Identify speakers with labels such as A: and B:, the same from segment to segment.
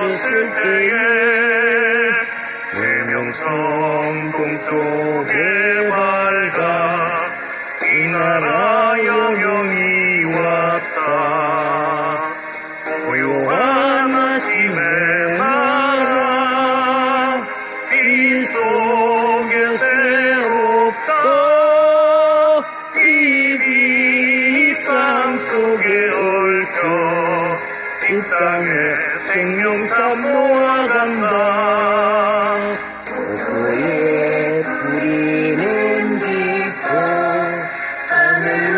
A: 없을 때에 대명성 동쪽에 밝아 이 나라 영영이 왔다. 고요한 아침의 나라 이 속에 새롭다. 이 비상 속에 얽혀 이 땅에 생명감 놓아간다.
B: 복고에 뿌리는 기포 하늘로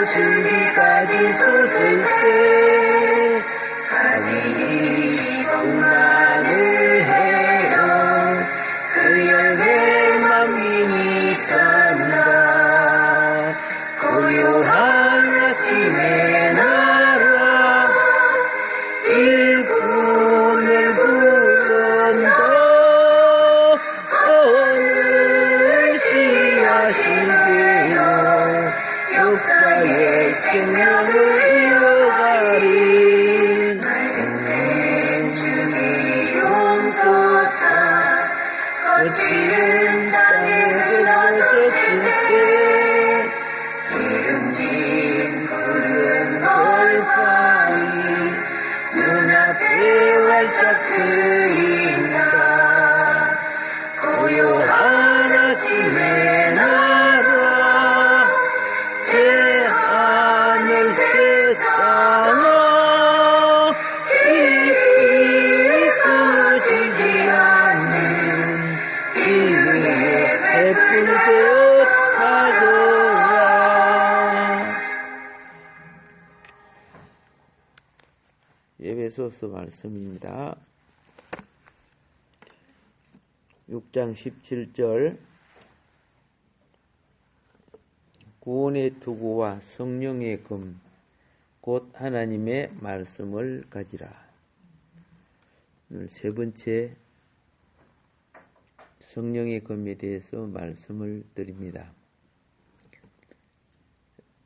B: 줄기까지 솟을 때 하늘이 풍랑을 해요. 그 열매 만민이 산다. 고요한 아침의 나라 일꾼을 부른다. 오늘 씨앗이 되어 역사의 생명을 이어가리. 내 주님 용서사 거칠은 땅에 들어졌을 때 기름진 푸른 벌판이 눈앞에 활짝 트인다. 고요한 아침의 나라 새하늘 새땅아 깊이 꺼지지 않는 이 위에 베풀 되어 가거라.
A: 에베소서 말씀입니다. 6장 17절 구원의 투구와 성령의 금 곧 하나님의 말씀을 가지라. 오늘 세 번째 성령의 금에 대해서 말씀을 드립니다.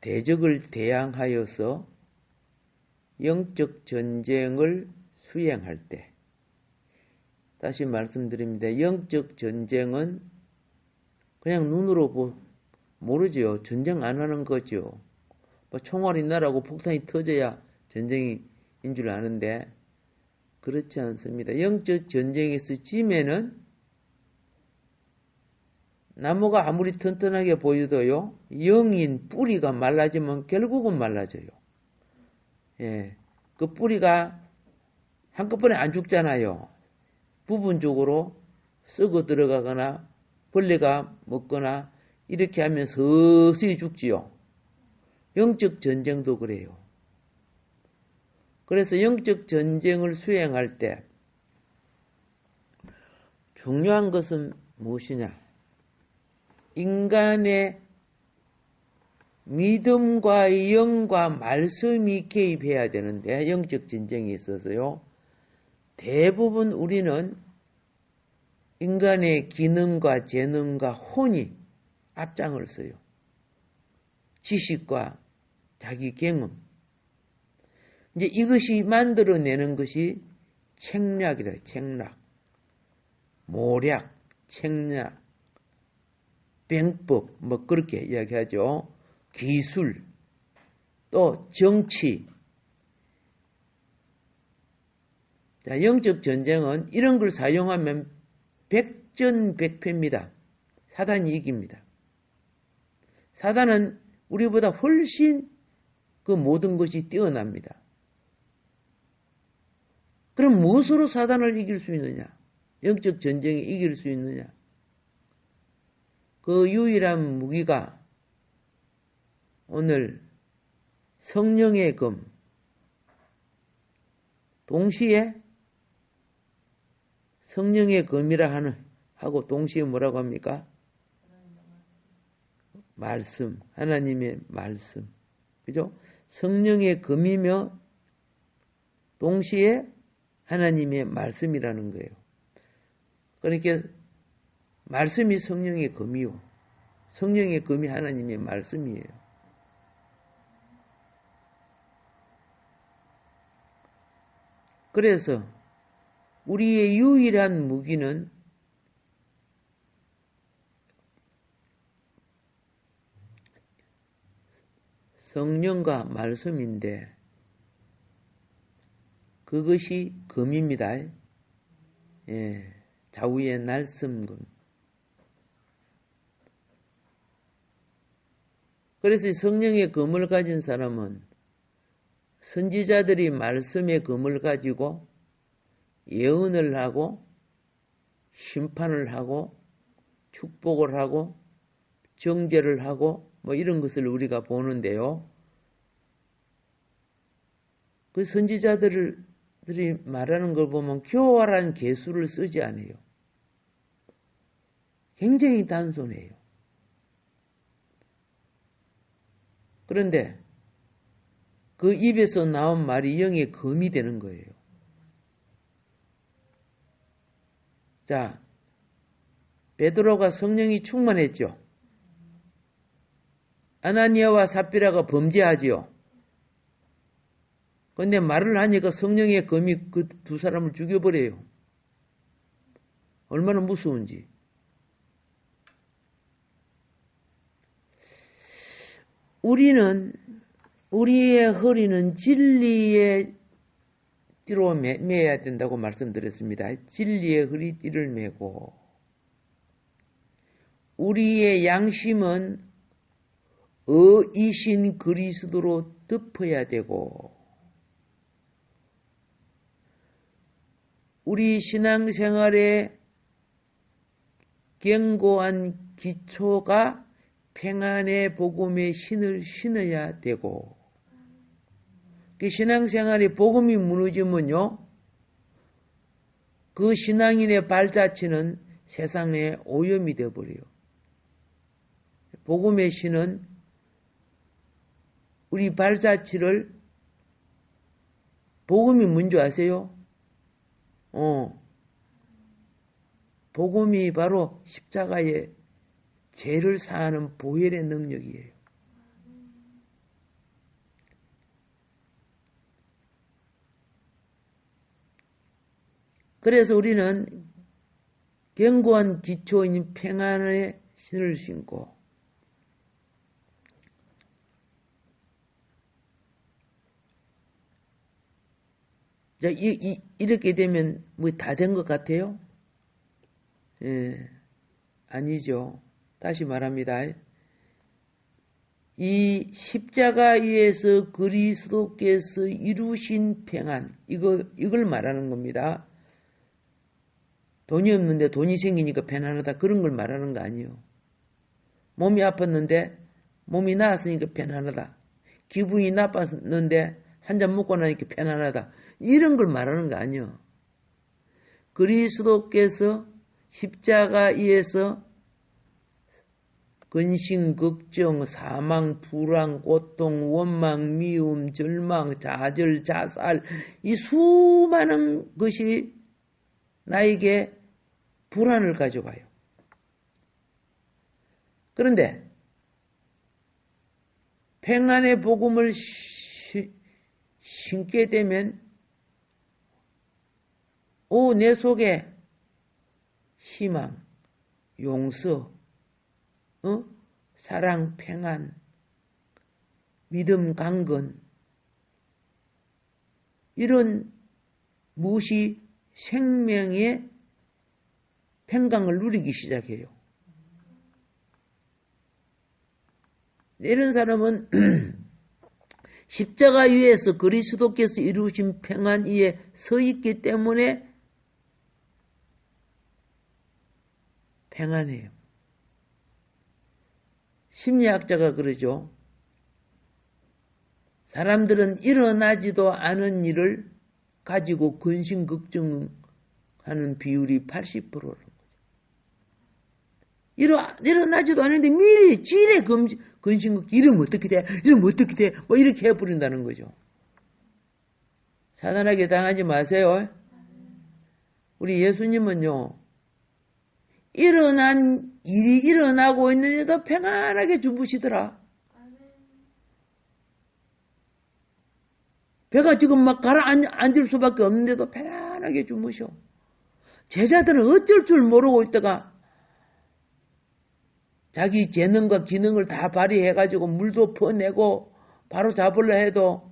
A: 대적을 대항하여서 영적 전쟁을 수행할 때, 다시 말씀드립니다. 영적 전쟁은 그냥 눈으로 모르죠. 전쟁 안 하는 거죠. 뭐 총알이 나라고 폭탄이 터져야 전쟁인 줄 아는데 그렇지 않습니다. 영적 전쟁에서 지면은 나무가 아무리 튼튼하게 보여도요, 영인 뿌리가 말라지면 결국은 말라져요. 예, 그 뿌리가 한꺼번에 안 죽잖아요. 부분적으로 썩어 들어가거나 벌레가 먹거나 이렇게 하면 서서히 죽지요. 영적 전쟁도 그래요. 그래서 영적 전쟁을 수행할 때 중요한 것은 무엇이냐? 인간의 믿음과 영과 말씀이 개입해야 되는데, 영적 전쟁에 있어서요, 대부분 우리는 인간의 기능과 재능과 혼이 앞장을 서요. 지식과 자기 경험. 이제 이것이 만들어내는 것이 책략이라, 책략. 모략, 책략, 병법, 뭐 그렇게 이야기하죠. 기술, 또 정치. 자, 영적 전쟁은 이런 걸 사용하면 백전백패입니다. 사단이 이깁니다. 사단은 우리보다 훨씬 그 모든 것이 뛰어납니다. 그럼 무엇으로 사단을 이길 수 있느냐? 영적 전쟁에 이길 수 있느냐? 그 유일한 무기가 오늘 성령의 금, 동시에 성령의 금이라 하고 동시에 뭐라고 합니까? 말씀, 하나님의 말씀. 그죠? 성령의 금이며 동시에 하나님의 말씀이라는 거예요. 그러니까 말씀이 성령의 금이요. 성령의 금이 하나님의 말씀이에요. 그래서 우리의 유일한 무기는 성령과 말씀인데 그것이 금입니다. 예, 좌우의 날성금. 그래서 성령의 금을 가진 사람은 선지자들이 말씀의 금을 가지고 예언을 하고 심판을 하고 축복을 하고 정죄를 하고 뭐 이런 것을 우리가 보는데요. 그 선지자들이 말하는 걸 보면 교활한 개수를 쓰지 않아요. 굉장히 단순해요. 그런데 그 입에서 나온 말이 영의 검이 되는 거예요. 자, 베드로가 성령이 충만했죠. 아나니아와 삽비라가 범죄하지요. 그런데 말을 하니까 성령의 검이 그 두 사람을 죽여버려요. 얼마나 무서운지. 우리의 허리는 진리의 띠로 매야 된다고 말씀드렸습니다. 진리의 허리띠를 매고 우리의 양심은 의이신 그리스도로 덮어야 되고 우리 신앙생활의 견고한 기초가 평안의 복음의 신을 신어야 되고 그 신앙생활의 복음이 무너지면요 그 신앙인의 발자취는 세상에 오염이 되어버려요. 복음의 신은 우리 발자취를 복음이 뭔지 아세요? 복음이 바로 십자가의 죄를 사하는 보혈의 능력이에요. 그래서 우리는 견고한 기초인 평안의 신을 신고 자, 이렇게 되면 뭐 다 된 것 같아요? 예, 아니죠. 다시 말합니다. 이 십자가 위에서 그리스도께서 이루신 평안, 이걸 말하는 겁니다. 돈이 없는데 돈이 생기니까 편안하다. 그런 걸 말하는 거 아니에요. 몸이 아팠는데 몸이 나았으니까 편안하다. 기분이 나빴는데 한 잔 먹고 나니까 편안하다. 이런 걸 말하는 거 아니에요. 그리스도께서 십자가 위에서 근심, 걱정, 사망, 불안, 고통, 원망, 미움, 절망, 좌절, 자살 이 수많은 것이 나에게 불안을 가져가요. 그런데 평안의 복음을 신게 되면 내 속에 희망, 용서, 사랑, 평안, 믿음, 강건 이런 무엇이 생명의 평강을 누리기 시작해요. 이런 사람은 십자가 위에서 그리스도께서 이루신 평안 위에 서 있기 때문에 평안해요. 심리학자가 그러죠. 사람들은 일어나지도 않은 일을 가지고 근심 걱정하는 비율이 80%라는 거죠. 일어나지도 않은데 미리 지레 근심 걱정 이러면 어떻게 돼? 이러면 어떻게 돼? 뭐 이렇게 해버린다는 거죠. 사단에게 당하지 마세요. 우리 예수님은요. 일어난 일이 일어나고 있는데도 평안하게 주무시더라. 배가 지금 막 가라앉을 수밖에 없는데도 편안하게 주무셔. 제자들은 어쩔 줄 모르고 있다가 자기 재능과 기능을 다 발휘해가지고 물도 퍼내고 바로 잡으려 해도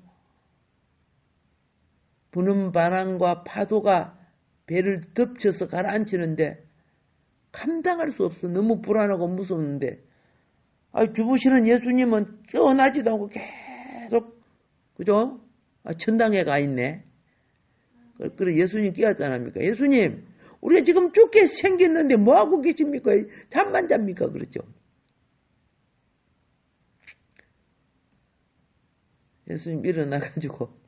A: 부는 바람과 파도가 배를 덮쳐서 가라앉히는데 감당할 수 없어. 너무 불안하고 무서웠는데 주무시는 예수님은 깨어나지도 않고 계속 그죠? 천당에 가 있네. 그래 예수님 깨었지 않습니까? 예수님 우리가 지금 죽게 생겼는데 뭐하고 계십니까? 잠만 잡니까? 그렇죠. 예수님 일어나가지고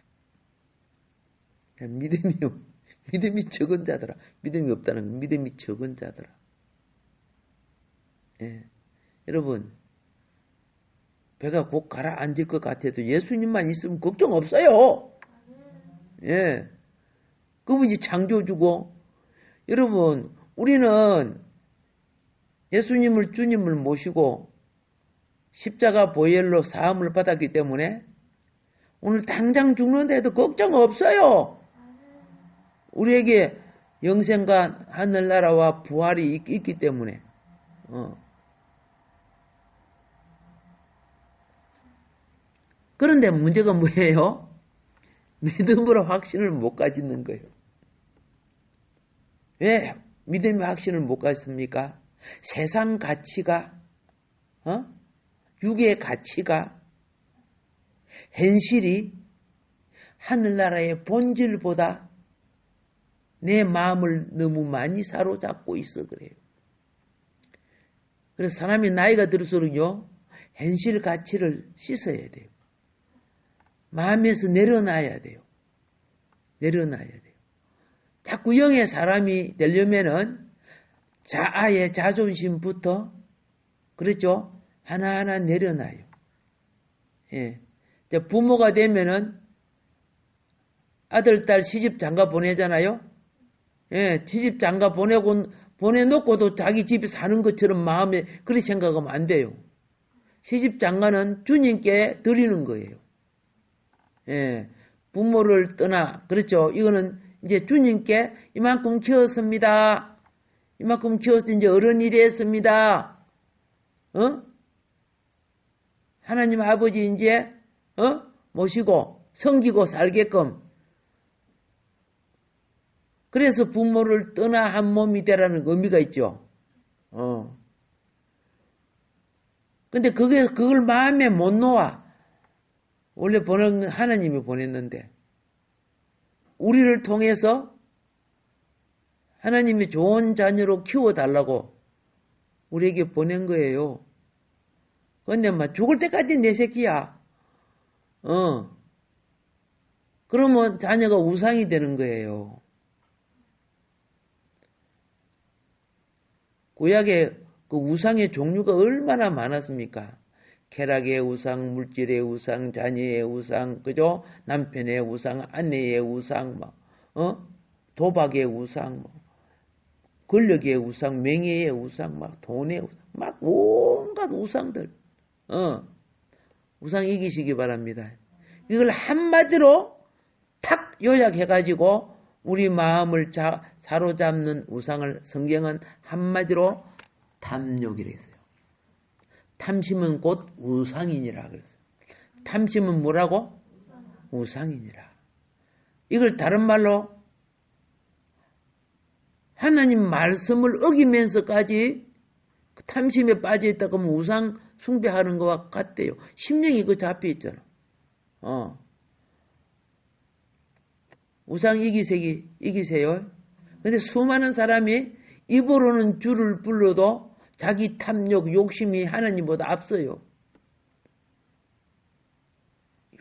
A: 믿음이 적은 자들아. 믿음이 없다는 건 믿음이 적은 자들아. 예. 여러분 배가 곧 가라앉을 것 같아도 예수님만 있으면 걱정 없어요. 예. 그분이 창조주고 여러분 우리는 예수님을 주님을 모시고 십자가 보혈로 사함을 받았기 때문에 오늘 당장 죽는데도 걱정 없어요. 우리에게 영생과 하늘나라와 부활이 있기 때문에 그런데 문제가 뭐예요? 믿음으로 확신을 못 가지는 거예요. 왜 믿음의 확신을 못 가졌습니까? 세상 가치가 육의 가치가 현실이 하늘나라의 본질보다 내 마음을 너무 많이 사로잡고 있어 그래요. 그래서 사람이 나이가 들수록요 현실 가치를 씻어야 돼요. 마음에서 내려놔야 돼요. 내려놔야 돼요. 자꾸 영의 사람이 되려면은 자아의 자존심부터 그렇죠? 하나하나 내려놔요. 예. 부모가 되면은 아들, 딸 시집 장가 보내잖아요. 예, 시집 장가 보내놓고도 자기 집에 사는 것처럼 마음에 그렇게 생각하면 안 돼요. 시집 장가는 주님께 드리는 거예요. 예, 부모를 떠나, 그렇죠. 이거는 이제 주님께 이만큼 키웠습니다. 이만큼 키워서 이제 어른이 됐습니다. 하나님 아버지 이제, 모시고, 섬기고 살게끔. 그래서 부모를 떠나 한 몸이 되라는 의미가 있죠. 근데 그걸 마음에 못 놓아. 원래 하나님이 보냈는데. 우리를 통해서 하나님이 좋은 자녀로 키워달라고 우리에게 보낸 거예요. 근데 막 죽을 때까지 내 새끼야. 그러면 자녀가 우상이 되는 거예요. 구약에 그 우상의 종류가 얼마나 많았습니까? 쾌락의 우상, 물질의 우상, 자녀의 우상, 그죠? 남편의 우상, 아내의 우상, 도박의 우상, 권력의 우상, 명예의 우상, 돈의 우상, 온갖 우상들. 우상 이기시기 바랍니다. 이걸 한마디로 탁 요약해가지고 우리 마음을 사로잡는 우상을 성경은 한마디로 탐욕이라 했어요. 탐심은 곧 우상이니라 그랬어요. 탐심은 뭐라고? 우상이니라. 이걸 다른 말로 하나님 말씀을 어기면서까지 탐심에 빠져있다 그러면 우상 숭배하는 것과 같대요. 심령이 그 잡혀있잖아. 우상 이기세요. 근데 수많은 사람이 입으로는 주를 불러도 자기 탐욕, 욕심이 하나님보다 앞서요.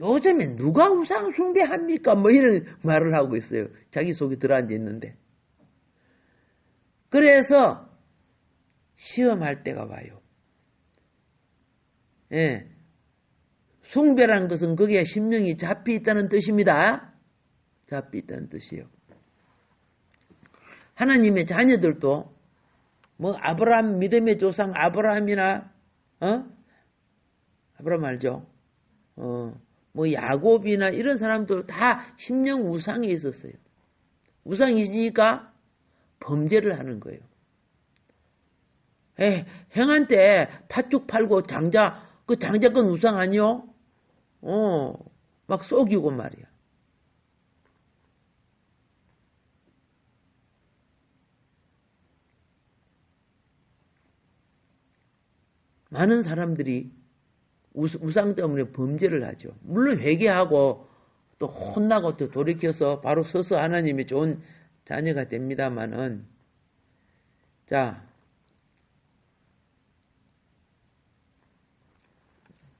A: 요즘에 누가 우상 숭배합니까? 이런 말을 하고 있어요. 자기 속에 들어앉아 있는데. 그래서 시험할 때가 와요. 예. 숭배라는 것은 거기에 심령이 잡혀있다는 뜻입니다. 잡혀있다는 뜻이에요. 하나님의 자녀들도 아브라함 믿음의 조상 아브라함이나 아브라함 알죠? 야곱이나 이런 사람들 다 심령 우상이 있었어요. 우상이 있으니까 범죄를 하는 거예요. 행한테 팥죽 팔고 그 장자권 우상 아니요? 막 속이고 말이야. 많은 사람들이 우상 때문에 범죄를 하죠. 물론 회개하고 또 혼나고 또 돌이켜서 바로 서서 하나님의 좋은 자녀가 됩니다마는, 자,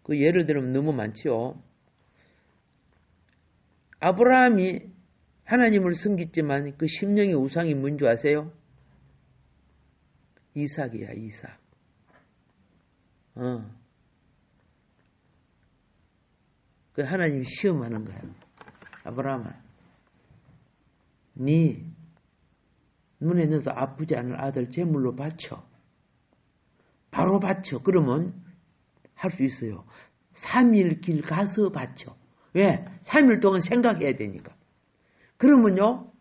A: 그 예를 들면 너무 많지요. 아브라함이 하나님을 섬겼지만 그 심령의 우상이 뭔지 아세요? 이삭이야, 이삭. 그 하나님이 시험하는 거야. 아브라함아, 네 눈에 넣어도 아프지 않을 아들 제물로 바쳐. 바로 바쳐. 그러면 할 수 있어요. 3일 길 가서 바쳐. 왜? 3일 동안 생각해야 되니까. 그러면요,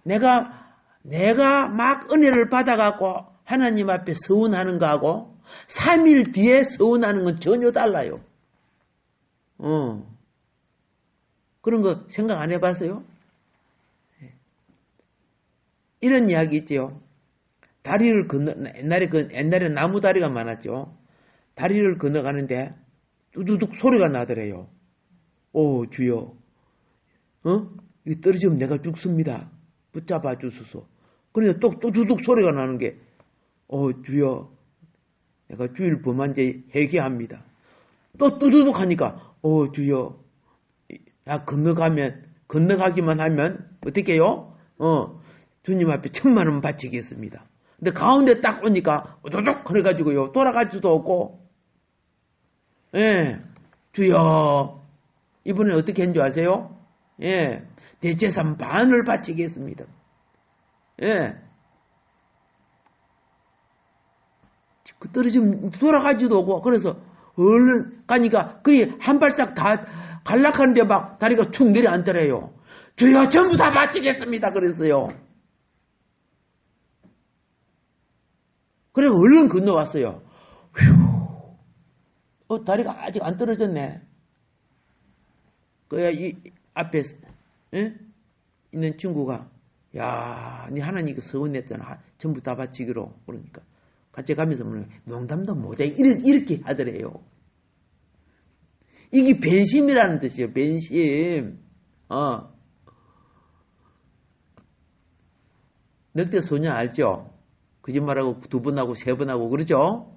A: 내가 막 은혜를 받아갖고 하나님 앞에 서운하는 거하고 3일 뒤에 서운하는 건 전혀 달라요. 그런 거 생각 안 해봤어요? 이런 이야기 있지요. 다리를 옛날에 나무 다리가 많았죠. 다리를 건너가는데 뚜두둑 소리가 나더래요. 오, 주여, 이거 떨어지면 내가 죽습니다. 붙잡아 주소서. 그런데 또 뚜두둑 소리가 나는 게, 주여, 내가 주일 범한 죄 회개합니다. 또 뚜두둑 하니까, 주여, 나 건너가기만 하면 어떻게 해요? 주님 앞에 1000만 원 바치겠습니다. 근데 가운데 딱 오니까 우두둑 그래가지고요, 돌아가지도 없고, 주여, 이번에 어떻게 한 줄 아세요? 대제산 반을 바치겠습니다. 그 떨어지면 돌아가지도 없고, 그래서 얼른 가니까 그게 한 발짝 다 갈락하는데 막 다리가 툭 내려앉더래요. 주여, 전부 다 바치겠습니다. 그랬어요. 그래 얼른 건너왔어요. 다리가 아직 안 떨어졌네. 그야 이 앞에 있는 친구가, 야, 니 하나님 서운했잖아. 전부 다 바치기로. 그러니까 같이 가면서 농담도 못해. 이렇게 하더래요. 이게 변심이라는 뜻이에요. 변심. 늑대 소녀 알죠? 거짓말하고 2번 하고 3번 하고 그러죠?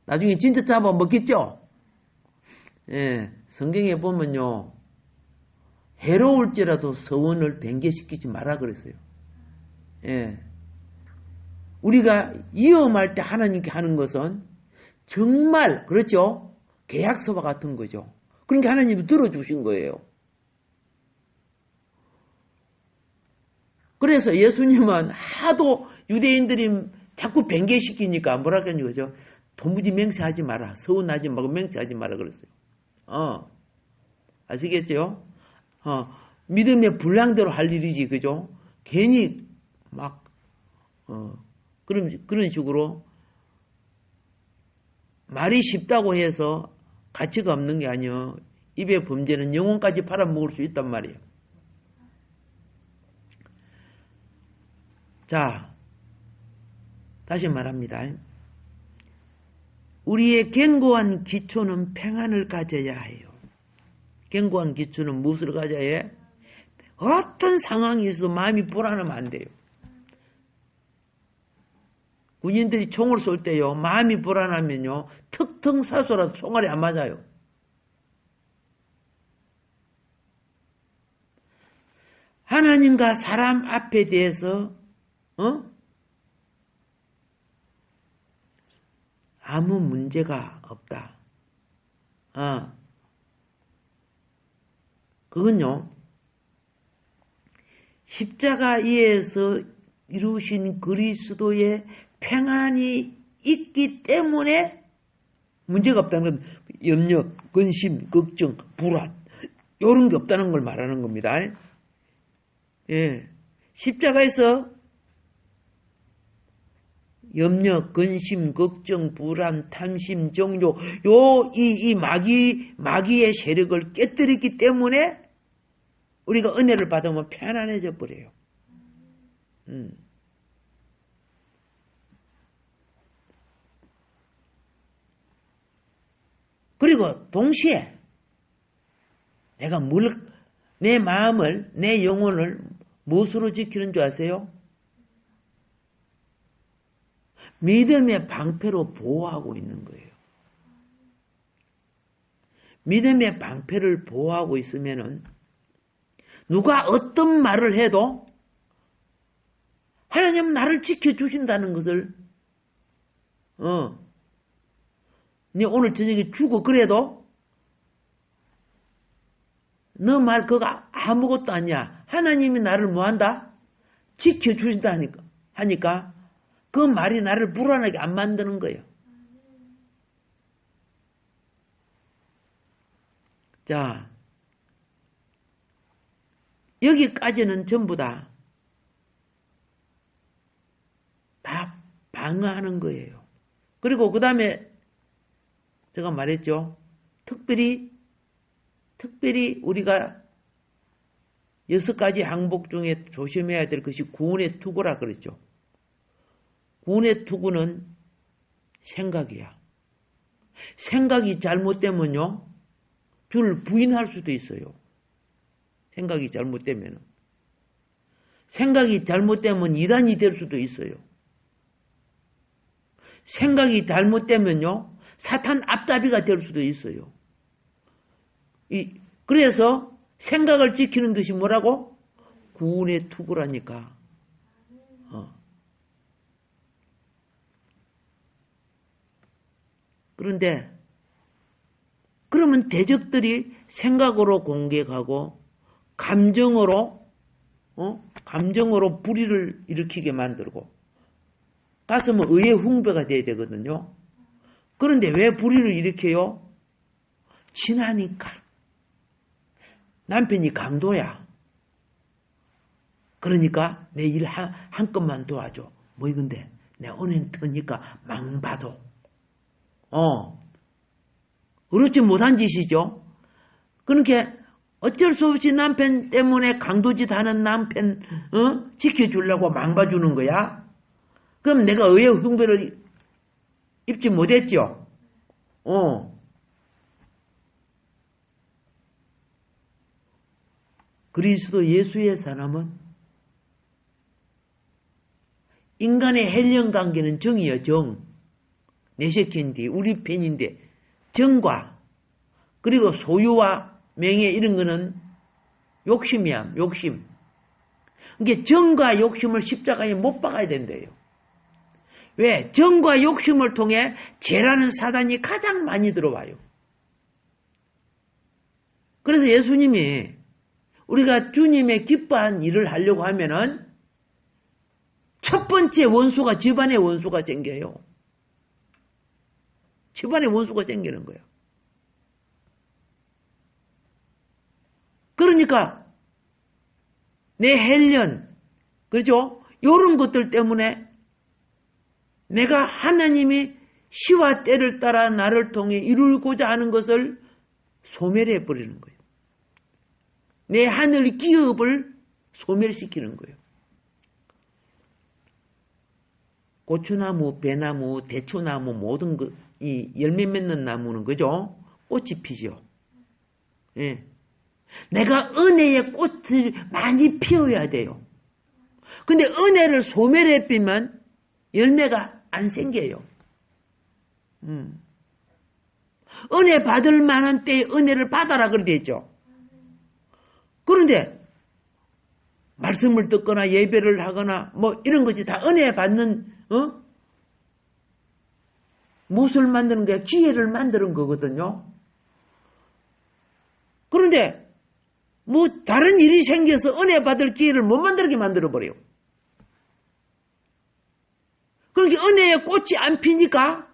A: 나중에 진짜 잡아 먹겠죠? 성경에 보면요, 해로울지라도 서원을 변개시키지 마라 그랬어요. 우리가 위험할 때 하나님께 하는 것은 정말, 그렇죠? 계약서와 같은 거죠. 그러니까 하나님이 들어주신 거예요. 그래서 예수님은 하도 유대인들이 자꾸 변개시키니까 뭐라 그러는 거죠? 도무지 맹세하지 마라. 서운하지 말고 맹세하지 마라 그랬어요. 아시겠죠? 믿음의 분량대로 할 일이지, 그죠? 괜히 막, 그런 식으로 말이 쉽다고 해서 가치가 없는 게 아니요. 입의 범죄는 영혼까지 팔아먹을 수 있단 말이에요. 자, 다시 말합니다. 우리의 견고한 기초는 평안을 가져야 해요. 견고한 기초는 무엇을 가져야 해? 어떤 상황이 있어도 마음이 불안하면 안 돼요. 군인들이 총을 쏠 때요, 마음이 불안하면요, 턱턱 사소라도 총알이 안 맞아요. 하나님과 사람 앞에 대해서 아무 문제가 없다. 그건요, 십자가에서 이루신 그리스도의 평안이 있기 때문에 문제가 없다는 건 염려, 근심, 걱정, 불안 이런 게 없다는 걸 말하는 겁니다. 십자가에서 염려, 근심, 걱정, 불안, 탐심, 정욕, 이 마귀의 세력을 깨뜨리기 때문에 우리가 은혜를 받으면 편안해져 버려요. 그리고 동시에 내가 내 마음을, 내 영혼을 무엇으로 지키는 줄 아세요? 믿음의 방패로 보호하고 있는 거예요. 믿음의 방패를 보호하고 있으면은 누가 어떤 말을 해도 하나님은 나를 지켜주신다는 것을 네 오늘 저녁에 죽어 그래도 너 말 그거 아무것도 아니야. 하나님이 나를 뭐한다? 지켜주신다 하니까 그 말이 나를 불안하게 안 만드는 거예요. 자, 여기까지는 전부 다 방어하는 거예요. 그리고 그 다음에 제가 말했죠. 특별히 우리가 6가지 항복 중에 조심해야 될 것이 구원의 투구라 그랬죠. 구원의 투구는 생각이야. 생각이 잘못되면요. 주를 부인할 수도 있어요. 생각이 잘못되면. 생각이 잘못되면 이단이 될 수도 있어요. 생각이 잘못되면요. 사탄 앞잡이가 될 수도 있어요. 그래서 생각을 지키는 것이 뭐라고? 구원의 투구라니까. 그런데 그러면 대적들이 생각으로 공격하고 감정으로 불의를 일으키게 만들고 가슴은 의의 흉배가 돼야 되거든요. 그런데 왜 불의를 일으켜요? 친하니까. 남편이 강도야. 그러니까 내 일 한 건만 도와줘. 뭐 이건데 내 은행 터니까 망봐도. 그렇지 못한 짓이죠. 그러니까 어쩔 수 없이 남편 때문에 강도짓 하는 남편 지켜주려고 망봐주는 거야. 그럼 내가 의의 흉배를 입지 못했죠. 그리스도 예수의 사람은 인간의 헬령 관계는 정이에요. 정. 내세킨데 우리 편인데 정과 그리고 소유와 명예 이런 거는 욕심이야. 욕심. 그러니까 정과 욕심을 십자가에 못 박아야 된대요. 왜? 정과 욕심을 통해 죄라는 사단이 가장 많이 들어와요. 그래서 예수님이 우리가 주님의 기뻐한 일을 하려고 하면은 첫 번째 원수가 집안의 원수가 생겨요. 집안의 원수가 생기는 거예요. 그러니까 내 헬련, 그렇죠? 이런 것들 때문에 내가 하나님이 시와 때를 따라 나를 통해 이루고자 하는 것을 소멸해 버리는 거예요. 내 하늘 기업을 소멸시키는 거예요. 고추나무, 배나무, 대추나무 모든 이 열매 맺는 나무는 그죠? 꽃이 피죠. 예. 내가 은혜의 꽃을 많이 피워야 돼요. 근데 은혜를 소멸해 피면 열매가 안 생겨요. 은혜 받을 만한 때에 은혜를 받아라 그러죠. 그런데 말씀을 듣거나 예배를 하거나 뭐 이런 것이 다 은혜 받는 무엇을 만드는 거야? 기회를 만드는 거거든요. 그런데 뭐 다른 일이 생겨서 은혜 받을 기회를 못 만들게 만들어버려요. 그러니까 은혜의 꽃이 안 피니까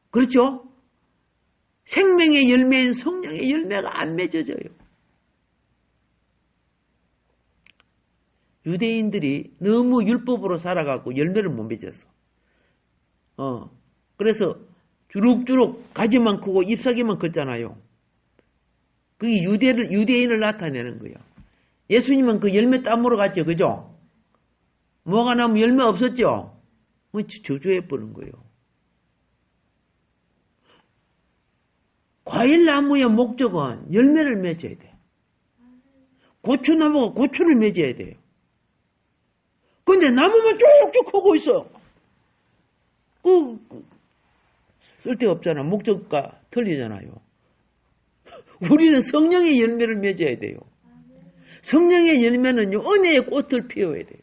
A: 그렇죠? 생명의 열매인 성령의 열매가 안 맺어져요. 유대인들이 너무 율법으로 살아가고 열매를 못 맺었어. 그래서 주룩주룩 가지만 크고 잎사귀만 컸잖아요. 그게 유대인을 나타내는 거예요. 예수님은 그 열매 따먹으러 갔죠. 그죠? 뭐가 나면 열매 없었죠? 저주해버린 거예요. 과일나무의 목적은 열매를 맺어야 돼. 고추나무가 고추를 맺어야 돼요. 근데 나무만 쭉쭉 크고 있어. 쓸데없잖아. 목적과 틀리잖아요. 우리는 성령의 열매를 맺어야 돼요. 성령의 열매는요, 은혜의 꽃을 피워야 돼요.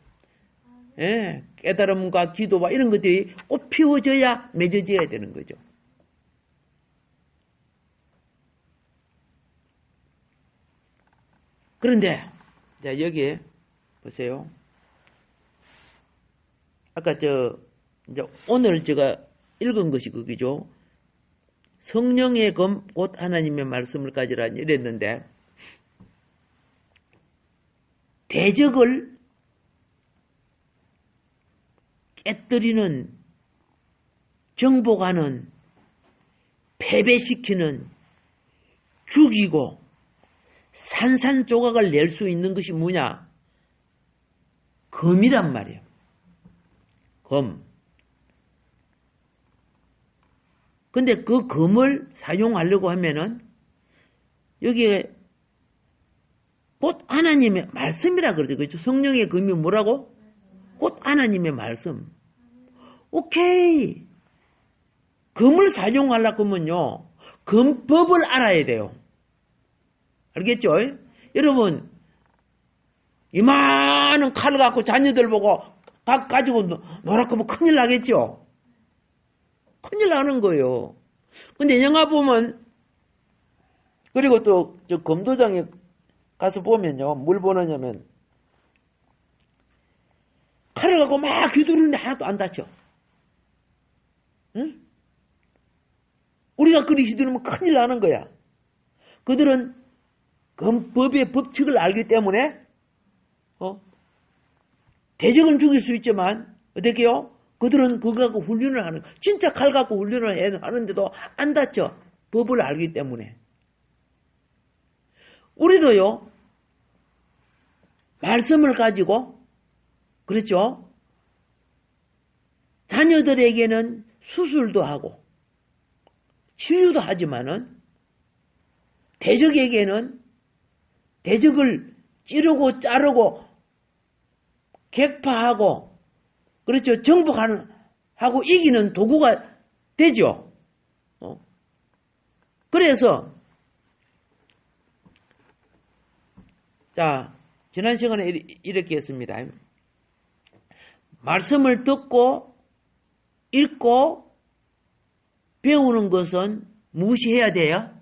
A: 예, 깨달음과 기도와 이런 것들이 꽃 피워져야 맺어져야 되는 거죠. 그런데, 자, 여기에, 보세요. 아까 이제 오늘 제가 읽은 것이 그기죠. 성령의 검, 곧 하나님의 말씀을 가지라 이랬는데, 대적을 깨뜨리는, 정복하는, 패배시키는, 죽이고, 산산조각을 낼 수 있는 것이 뭐냐? 검이란 말이에요. 검. 근데 그 검을 사용하려고 하면은, 여기에 곧 하나님의 말씀이라 그러죠. 그렇죠? 성령의 검이 뭐라고? 곧 하나님의 말씀. 오케이. 검을 사용하려고 하면요, 검법을 알아야 돼요. 알겠죠? 여러분, 이만한 칼을 갖고 자녀들 보고 가지고 노랗고 하면 큰일 나겠죠? 큰일 나는 거예요. 근데 영화 보면, 그리고 또 저 검도장에 가서 보면요, 뭘 보느냐면, 칼을 갖고 막 휘두르는데 하나도 안 다쳐. 응? 우리가 그리 휘두르면 큰일 나는 거야. 그들은 검법의 법칙을 알기 때문에, 대적은 죽일 수 있지만, 어떻게요? 그들은 그거 갖고 훈련을 하는, 진짜 칼 갖고 훈련을 하는데도 안 다쳐. 법을 알기 때문에. 우리도요, 말씀을 가지고, 그렇죠? 자녀들에게는 수술도 하고, 치유도 하지만은, 대적에게는 대적을 찌르고 자르고, 객파하고, 그렇죠? 정복하고 이기는 도구가 되죠. 그래서, 자, 지난 시간에 이렇게 했습니다. 말씀을 듣고, 읽고, 배우는 것은 무엇이 해야 돼요?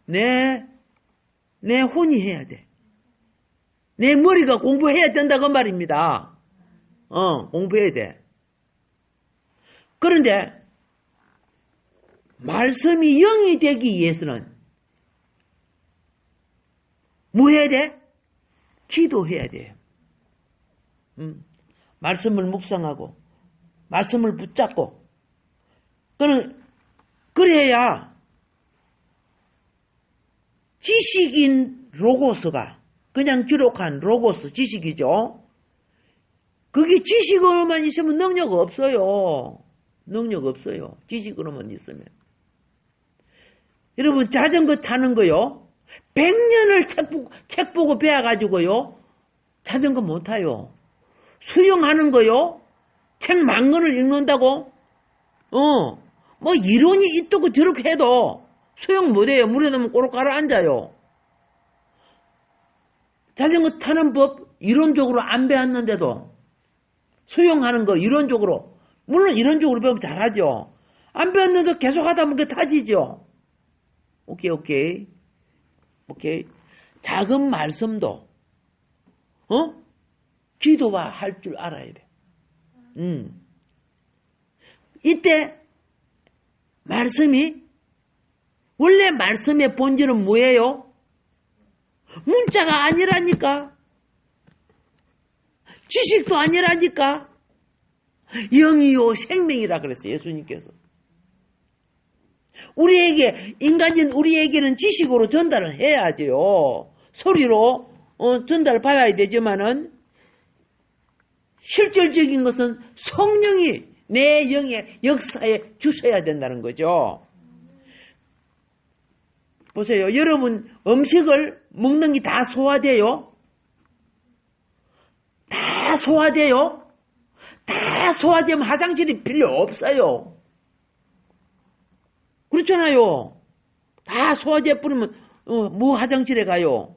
A: 내 혼이 해야 돼. 내 머리가 공부해야 된다고 말입니다. 공부해야 돼. 그런데, 말씀이 영이 되기 위해서는, 뭐 해야 돼? 기도해야 돼요. 말씀을 묵상하고, 말씀을 붙잡고, 그래야, 지식인 로고스가, 그냥 기록한 로고스, 지식이죠. 그게 지식으로만 있으면 능력 없어요. 능력 없어요. 지식으로만 있으면. 여러분, 자전거 타는 거요. 100년을 책 보고 배워가지고요. 자전거 못 타요. 수영하는 거요. 책 10,000권을 읽는다고? 뭐 이론이 있다고 저렇게 해도 수영 못해요. 물에 넣으면 꼬록 가라앉아요. 자전거 타는 법 이론적으로 안 배웠는데도 수영하는 거 이론적으로, 물론 이론적으로 배우면 잘하죠. 안 배웠는데 계속 하다 보면 타지죠. 오케이. 작은 말씀도 기도와 할 줄 알아야 돼. 이때 말씀이, 원래 말씀의 본질은 뭐예요? 문자가 아니라니까. 지식도 아니라니까. 영이요 생명이라 그랬어요. 예수님께서. 우리에게, 인간인 우리에게는 지식으로 전달을 해야죠. 소리로 전달받아야 되지만은 실질적인 것은 성령이 내 영의 역사에 주셔야 된다는 거죠. 보세요. 여러분 음식을 먹는 게 다 소화돼요? 다 소화돼요? 다 소화되면 화장실이 필요 없어요. 그렇잖아요. 다 소화돼 버리면 뭐 화장실에 가요?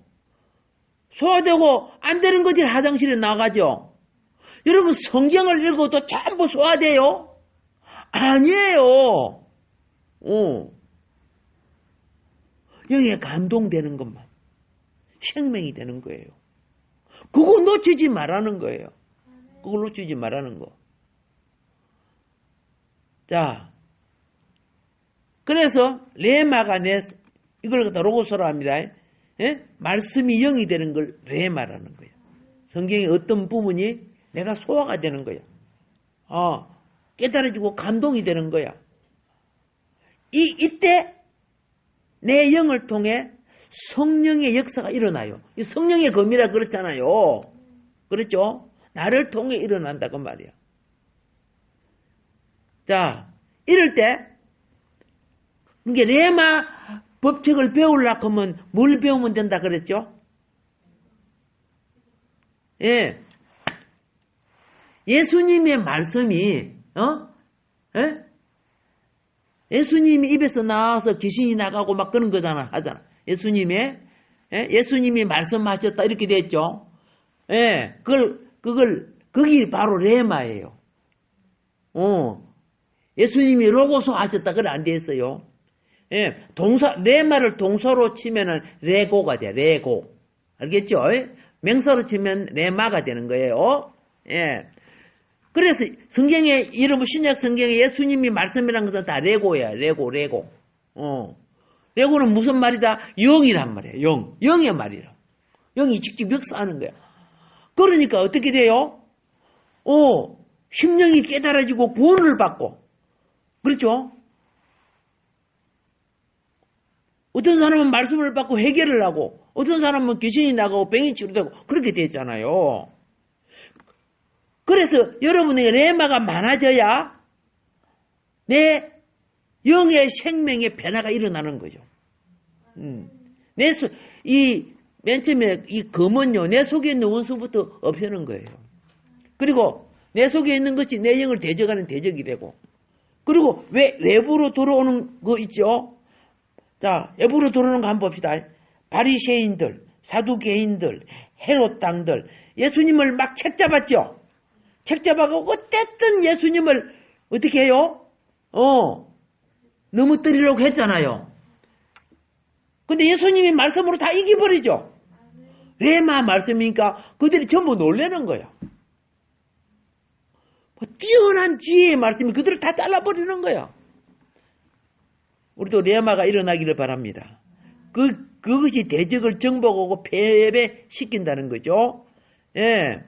A: 소화되고 안 되는 것들이 화장실에 나가죠. 여러분 성경을 읽어도 전부 소화돼요? 아니에요. 영에 감동되는 것만 생명이 되는 거예요. 그거 놓치지 말라는 거예요. 그걸 놓치지 말라는 거. 자, 그래서 레마가 이걸 갖다 로고스로 합니다. 예? 말씀이 영이 되는 걸 레마라는 거예요. 성경의 어떤 부분이 내가 소화가 되는 거야. 깨달아지고 감동이 되는 거야. 이때 내 영을 통해 성령의 역사가 일어나요. 성령의 검이라 그렇잖아요. 그렇죠? 나를 통해 일어난다 그 말이야. 자, 이럴 때 이게 레마 법칙을 배우려고 하면 뭘 배우면 된다 그랬죠? 예. 예수님의 말씀이 예수님이 입에서 나와서 귀신이 나가고 막 그런 거잖아 하잖아. 예수님이 말씀하셨다 이렇게 됐죠. 예. 그게 바로 레마예요. 예수님이 로고소 하셨다 그래 안 됐어요. 예. 레마를 동사로 치면은 레고가 돼. 레고. 알겠죠? 명사로 치면 레마가 되는 거예요. 예. 그래서 성경에 여러분 신약 성경에 예수님이 말씀이라는 것은 다 레고야. 레고. 레고는 무슨 말이다? 영이란 말이에요. 영의 말이라. 영이 직접 역사하는 거야. 그러니까 어떻게 돼요? 심령이 깨달아지고 구원을 받고. 그렇죠? 어떤 사람은 말씀을 받고 해결을 하고 어떤 사람은 귀신이 나가고 병이 치료되고 그렇게 됐잖아요. 그래서 여러분에게 레마가 많아져야 내 영의 생명의 변화가 일어나는 거죠. 맨 처음에 이 검은요, 내 속에 있는 원수부터 없애는 거예요. 그리고 내 속에 있는 것이 내 영을 대적하는 대적이 되고, 그리고 외부로 들어오는 거 있죠? 자, 외부로 들어오는 거 한번 봅시다. 바리새인들, 사두개인들, 헤롯 당들, 예수님을 막 책잡았죠? 책잡아가고 어쨌든 예수님을 어떻게 해요? 넘어뜨리려고 했잖아요. 근데 예수님이 말씀으로 다 이겨버리죠. 레마 말씀이니까 그들이 전부 놀라는 거야. 뛰어난 지혜의 말씀이 그들을 다 잘라버리는 거야. 우리도 레마가 일어나기를 바랍니다. 그것이 대적을 정복하고 패배시킨다는 거죠. 예.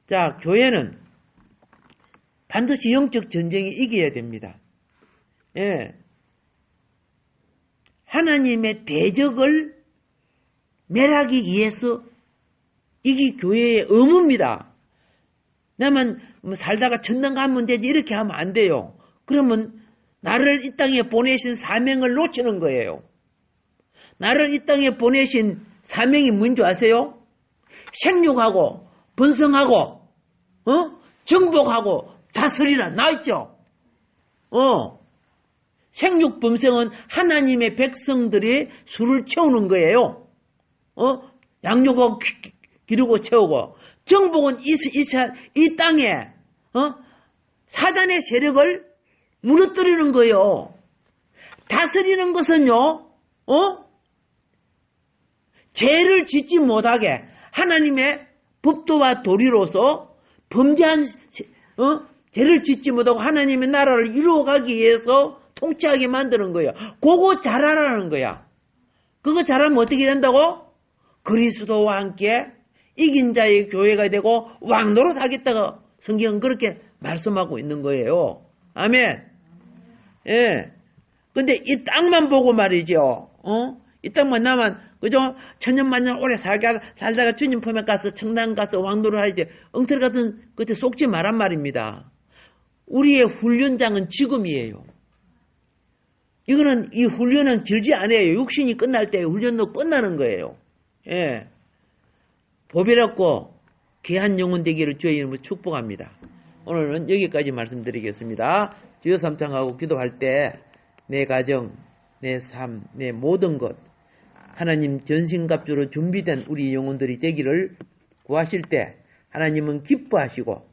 A: 자, 교회는 반드시 영적 전쟁이 이겨야 됩니다. 예. 하나님의 대적을 멸하기 위해서 이게 교회의 의무입니다. 나만 살다가 천당 가면 되지 이렇게 하면 안 돼요. 그러면 나를 이 땅에 보내신 사명을 놓치는 거예요. 나를 이 땅에 보내신 사명이 뭔지 아세요? 생육하고 번성하고 정복하고 다스리라 나있죠. 생육 번성은 하나님의 백성들이 술을 채우는 거예요. 양육하고 기르고 채우고, 정복은 이 땅에 사단의 세력을 무너뜨리는 거예요. 다스리는 것은요, 죄를 짓지 못하게 하나님의 법도와 도리로서 범죄한 죄를 짓지 못하고 하나님의 나라를 이루어가기 위해서 통치하게 만드는 거예요. 그거 잘하라는 거야. 그거 잘하면 어떻게 된다고? 그리스도와 함께 이긴 자의 교회가 되고 왕노릇 하겠다고 성경은 그렇게 말씀하고 있는 거예요. 아멘. 예. 근데 이 땅만 보고 말이죠. 이 땅만 나만, 그죠? 천년만년 오래 살다가 주님 품에 가서 청당 가서 왕노릇 하지. 엉터리 같은 그때 속지 말란 말입니다. 우리의 훈련장은 지금이에요. 이거는, 이 훈련은 길지 않아요. 육신이 끝날 때 훈련도 끝나는 거예요. 예. 보배롭고 귀한 영혼 되기를 주의 이름으로 축복합니다. 오늘은 여기까지 말씀드리겠습니다. 주여 삼창하고 기도할 때 내 가정, 내 삶, 내 모든 것 하나님 전신갑주로 준비된 우리 영혼들이 되기를 구하실 때 하나님은 기뻐하시고